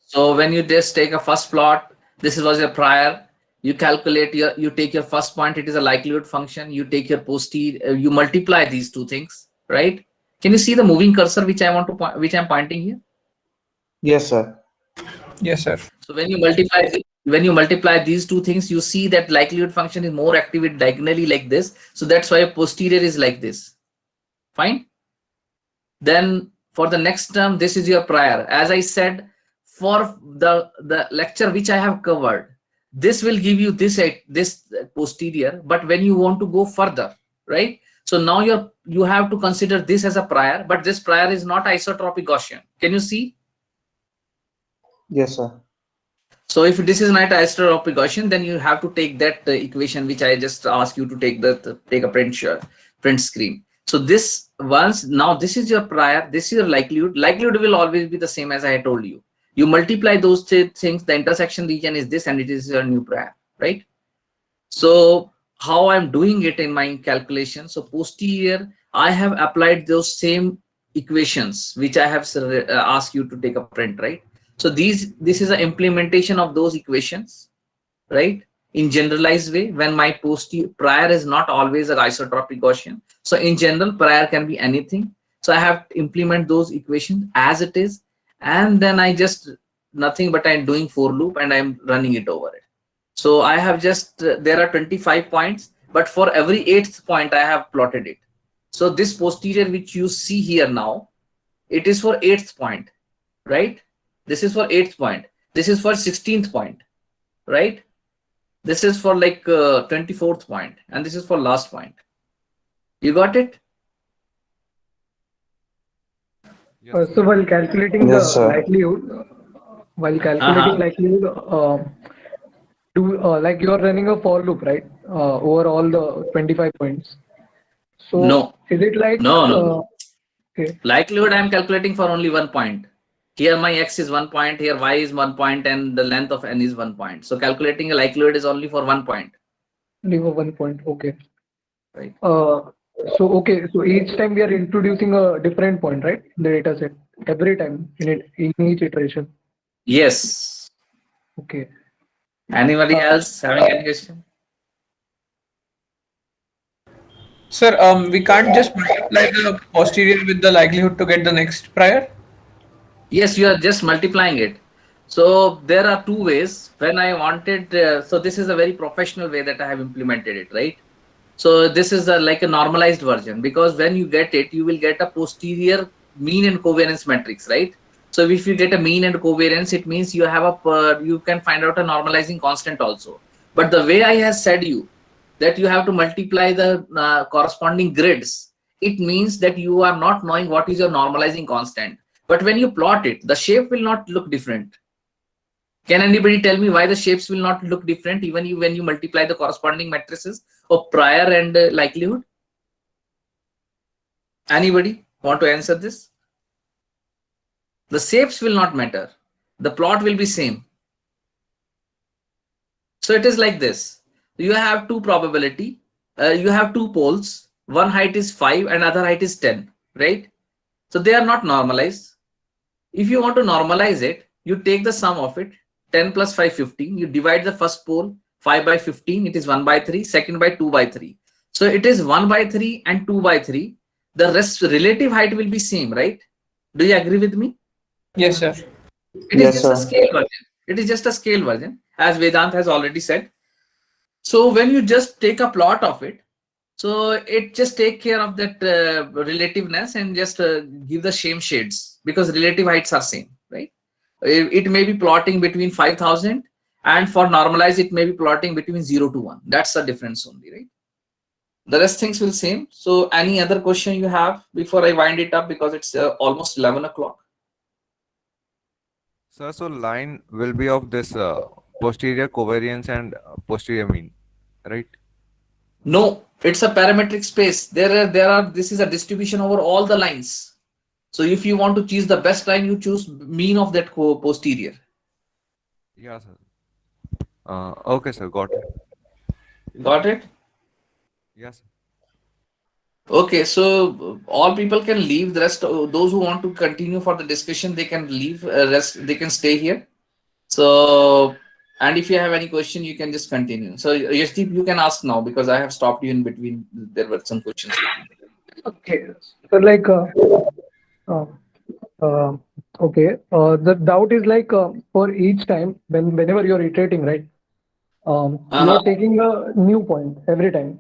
[SPEAKER 1] So when you just take a first plot, this was your prior. You calculate you take your first point. It is a likelihood function. You take your posterior. You multiply these two things, right? Can you see the moving cursor which I want to point, which I'm pointing here?
[SPEAKER 2] Yes, sir.
[SPEAKER 5] Yes, sir.
[SPEAKER 1] So when you multiply these two things, you see that likelihood function is more active diagonally like this. So that's why posterior is like this. Fine. Then for the next term, this is your prior. As I said, for the lecture which I have covered, this will give you this posterior. But when you want to go further, right? So now you have to consider this as a prior, but this prior is not isotropic Gaussian. Can you see?
[SPEAKER 2] Yes, sir.
[SPEAKER 1] So if this is not isotropic Gaussian, then you have to take that equation which I just asked you to take a print screen. So this now this is your prior, this is your likelihood. Likelihood will always be the same as I told you. You multiply those things, the intersection region is this, and it is your new prior, right? So how I'm doing it in my calculation. So posterior, I have applied those same equations which I have asked you to take a print, right? So this is an implementation of those equations, right? In generalized way, when my prior is not always an isotropic Gaussian. So in general, prior can be anything. So I have to implement those equations as it is, and then I just nothing but I'm doing for loop and I'm running it over it. So I have just there are 25 points, but for every 8th point I have plotted it. So this posterior which you see here now, it is for 8th point, right? This is for 8th point. This is for 16th point, right? This is for like 24th point, and this is for last point. You got it?
[SPEAKER 3] So while calculating
[SPEAKER 2] Yes,
[SPEAKER 3] the
[SPEAKER 2] sir.
[SPEAKER 3] likelihood, like you are running a for loop, right? Over all the 25 points. So
[SPEAKER 1] No.
[SPEAKER 3] is it like
[SPEAKER 1] No.
[SPEAKER 3] Okay.
[SPEAKER 1] Likelihood I'm calculating for only 1 point. Here my x is 1 point, here y is 1 point, and the length of n is 1 point. So calculating a likelihood is only for 1 point.
[SPEAKER 3] Only for 1 point. Okay.
[SPEAKER 1] Right.
[SPEAKER 3] So each time we are introducing a different point, right? In the data set every time in each iteration.
[SPEAKER 1] Yes.
[SPEAKER 3] Okay.
[SPEAKER 1] Anybody else having any question?
[SPEAKER 5] Sir, we can't just multiply the posterior with the likelihood to get the next prior.
[SPEAKER 1] Yes, you are just multiplying it. So there are two ways. When I wanted, so this is a very professional way that I have implemented it, right? So this is like a normalized version, because when you get it, you will get a posterior mean and covariance matrix, right? So if you get a mean and covariance, it means you have you can find out a normalizing constant also. But the way I have said you that you have to multiply the corresponding grids, it means that you are not knowing what is your normalizing constant. But when you plot it, the shape will not look different. Can anybody tell me why the shapes will not look different even when you multiply the corresponding matrices of prior and likelihood? Anybody want to answer this? The shapes will not matter. The plot will be same. So it is like this. You have two probability. You have two poles. One height is 5 and other height is 10, right? So they are not normalized. If you want to normalize it, you take the sum of it, 10 plus 5, 15. You divide the first pole, 5 by 15, it is 1 by 3, second by 2 by 3. So it is 1 by 3 and 2 by 3. The rest relative height will be same, right? Do you agree with me?
[SPEAKER 5] Yes, sir.
[SPEAKER 1] It is just a scale version. It is just a scale version, as Vedant has already said. So when you just take a plot of it, so it just take care of that relativeness and just give the same shades because relative heights are same, right? It may be plotting between 5,000 and for normalized it may be plotting between 0 to 1. That's the difference only, right? The rest things will same. So any other question you have before I wind it up because it's almost 11 o'clock.
[SPEAKER 6] Sir, so line will be of this posterior covariance and posterior mean, right?
[SPEAKER 1] No, it's a parametric space. This is a distribution over all the lines. So if you want to choose the best line, you choose mean of that posterior.
[SPEAKER 6] Yeah, sir. Okay, sir, got it.
[SPEAKER 1] Got it?
[SPEAKER 6] Yes, sir.
[SPEAKER 1] Okay, so all people can leave. The rest, those who want to continue for the discussion, they can leave. Rest, they can stay here. So, and if you have any question, you can just continue. So, Yashdeep, you can ask now because I have stopped you in between. There were some questions.
[SPEAKER 3] Okay. So like, uh, uh, okay. The doubt is like for each time whenever you're iterating, right? You're taking a new point every time.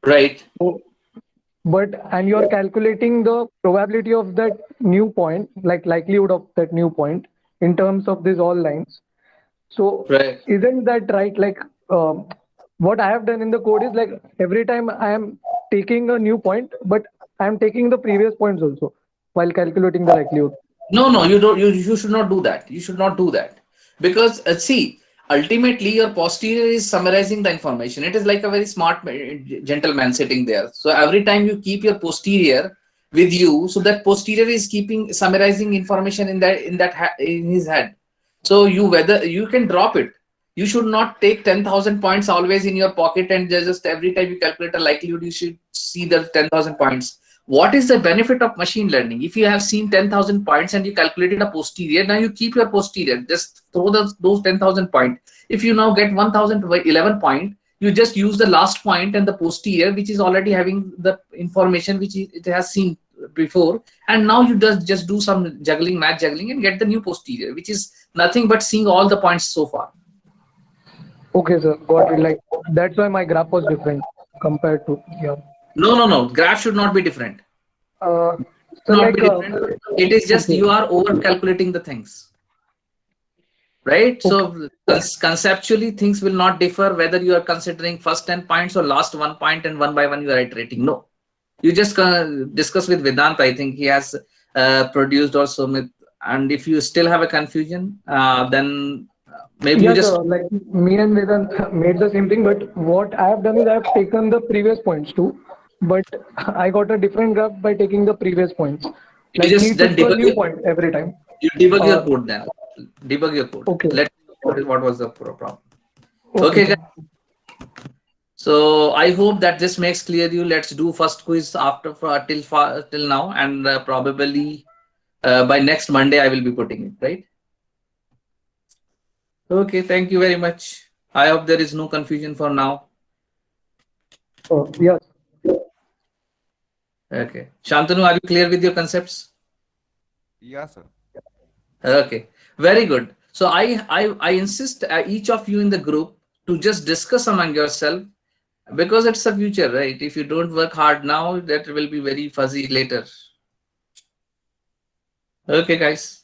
[SPEAKER 1] Right.
[SPEAKER 3] So, and you're calculating the probability of that new point, like likelihood of that new point in terms of these all lines. So
[SPEAKER 1] Right.
[SPEAKER 3] isn't that right? Like what I have done in the code is like every time I am taking a new point, but I am taking the previous points also while calculating the likelihood.
[SPEAKER 1] No, you don't. You should not do that. You should not do that because see, ultimately your posterior is summarizing the information. It is like a very smart gentleman sitting there. So every time you keep your posterior with you, so that posterior is keeping summarizing information in his head. So whether you can drop it. You should not take 10,000 points always in your pocket and just every time you calculate a likelihood, you should see the 10,000 points. What is the benefit of machine learning? If you have seen 10,000 points and you calculated a posterior, now you keep your posterior, just throw those 10,000 points. If you now get 1,011 point, you just use the last point and the posterior, which is already having the information which it has seen before. And now you just do some math juggling and get the new posterior, which is nothing but seeing all the points so far.
[SPEAKER 3] Okay, sir, got it. Like that's why my graph was different compared to
[SPEAKER 1] No. Graph should not be different.
[SPEAKER 3] So
[SPEAKER 1] Not
[SPEAKER 3] like
[SPEAKER 1] be different. It is just you are over calculating the things, right?
[SPEAKER 3] Okay.
[SPEAKER 1] So conceptually, things will not differ whether you are considering first 10 points or last 1 point and one by one you are iterating. No, you just discuss with Vedant. I think he has produced also, and if you still have a confusion, then maybe you just
[SPEAKER 3] like me and Vedant made the same thing, but what I have done is I have taken the previous points too, but I got a different graph by taking the previous points. Like
[SPEAKER 1] just
[SPEAKER 3] he
[SPEAKER 1] then
[SPEAKER 3] took a
[SPEAKER 1] debug
[SPEAKER 3] new
[SPEAKER 1] your,
[SPEAKER 3] point every time.
[SPEAKER 1] you debug your code then. Debug your code.
[SPEAKER 3] Okay.
[SPEAKER 1] Let's see what was the problem.
[SPEAKER 3] Okay.
[SPEAKER 1] Okay, guys. So I hope that this makes clear you. Let's do first quiz after till now, and probably by next Monday I will be putting it, right? Okay, thank you very much. I hope there is no confusion for now.
[SPEAKER 3] Yes.
[SPEAKER 1] Okay, Shantanu, are you clear with your concepts?
[SPEAKER 6] Yeah, sir.
[SPEAKER 1] Okay, very good. So I insist each of you in the group to just discuss among yourself because it's the future, right? If you don't work hard now, that will be very fuzzy later. Okay, guys.